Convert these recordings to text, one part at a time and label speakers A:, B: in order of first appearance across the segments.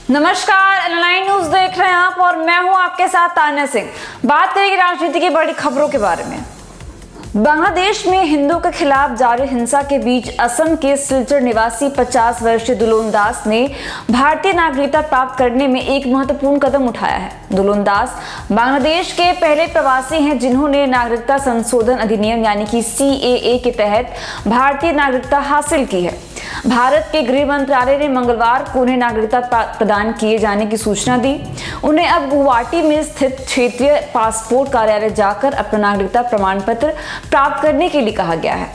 A: नमस्कार, online news देख रहे हैं आप और मैं हूं आपके साथ तान्या सिंह। बात करेंगे राजनीति की बड़ी खबरों के बारे में। बांग्लादेश में हिंदुओं के खिलाफ जारी हिंसा के बीच असम के सिलचर निवासी 50 वर्षीय दुलोन दास ने भारतीय नागरिकता प्राप्त करने में एक महत्वपूर्ण कदम उठाया है। दुलोन दास बांग्लादेश के पहले प्रवासी हैं जिन्होंने नागरिकता संशोधन अधिनियम यानी कि CAA के तहत भारतीय नागरिकता हासिल की है। भारत के गृह मंत्रालय ने मंगलवार को उन्हें नागरिकता प्रदान किए जाने की सूचना दी। उन्हें अब गुवाहाटी में स्थित क्षेत्रीय पासपोर्ट कार्यालय जाकर अपना नागरिकता प्रमाण पत्र प्राप्त करने के लिए कहा गया है।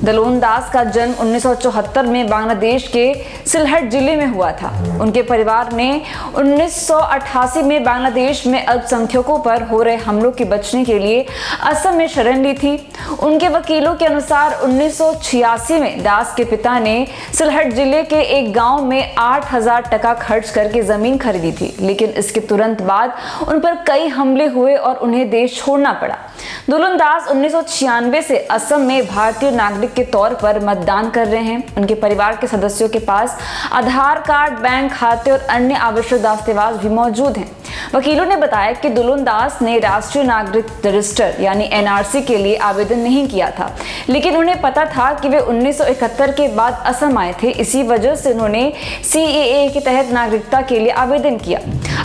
A: दुलोन दास का जन्म 1974 में बांग्लादेश के सिलहट जिले में हुआ था। उनके परिवार ने 1988 में बांग्लादेश में अल्पसंख्यकों पर हो रहे हमलों के बचने के लिए असम में शरण ली थी। उनके वकीलों के अनुसार 1986 में दास के पिता ने सिलहट जिले के एक गांव में 8,000 टका खर्च करके जमीन खरीदी थी, लेकिन इसके तुरंत बाद उन पर कई हमले हुए और उन्हें देश छोड़ना पड़ा। दुलोन दास 1996 से असम में भारतीय नागरिक के तौर पर मतदान कर रहे हैं। उनके परिवार के सदस्यों के पास आधार कार्ड, बैंक खाते और अन्य आवश्यक दस्तावेज भी मौजूद हैं। वकीलों ने बताया कि दुलोन दास ने राष्ट्रीय नागरिक रजिस्टर यानी NRC के लिए आवेदन नहीं किया था, लेकिन उन्हें पता था कि वे 1971 के बाद असम आए थे। इसी वजह से उन्होंने CAA के तहत नागरिकता के लिए आवेदन किया।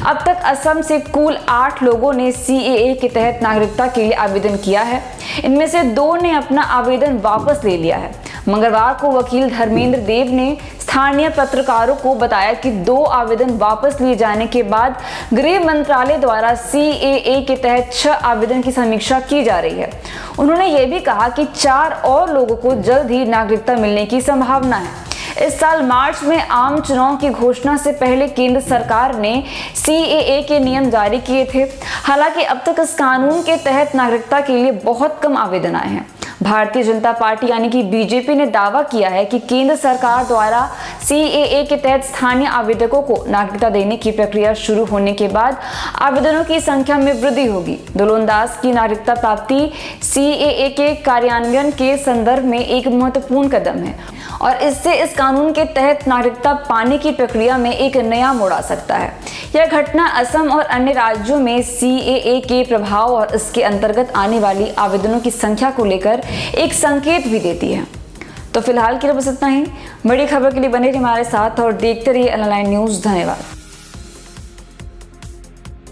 A: अब तक असम से कुल 8 लोगों ने CAA के तहत नागरिकता के लिए आवेदन किया है। इनमें से 2 ने अपना आवेदन वापस ले लिया है। मंगलवार को वकील धर्मेंद्र देव ने स्थानीय पत्रकारों को बताया कि 2 आवेदन वापस लिए जाने के बाद गृह मंत्रालय द्वारा CAA के तहत 6 आवेदन की समीक्षा की जा रही है। उन्होंने ये भी कहा कि 4 और लोगों को जल्द ही नागरिकता मिलने की संभावना है। इस साल मार्च में आम चुनाव की घोषणा से पहले केंद्र सरकार ने CAA के नियम जारी किए थे। हालांकि अब तक इस कानून के तहत नागरिकता के लिए बहुत कम आवेदन आए हैं। भारतीय जनता पार्टी यानी कि BJP ने दावा किया है कि केंद्र सरकार द्वारा CAA के तहत स्थानीय आवेदकों को नागरिकता देने की प्रक्रिया शुरू होने के बाद आवेदनों की संख्या में वृद्धि होगी। दुलोन दास की नागरिकता प्राप्ति CAA के कार्यान्वयन के संदर्भ में एक महत्वपूर्ण कदम है और इससे इस कानून के तहत नागरिकता पाने की प्रक्रिया में एक नया मोड़ आ सकता है। यह घटना असम और अन्य राज्यों में CAA के प्रभाव और इसके अंतर्गत आने वाली आवेदनों की संख्या को लेकर एक संकेत भी देती है। तो फिलहाल के लिए बस इतना ही। बड़ी खबर के लिए बने रहिए हमारे साथ और देखते रहिए ऑनलाइन न्यूज। धन्यवाद।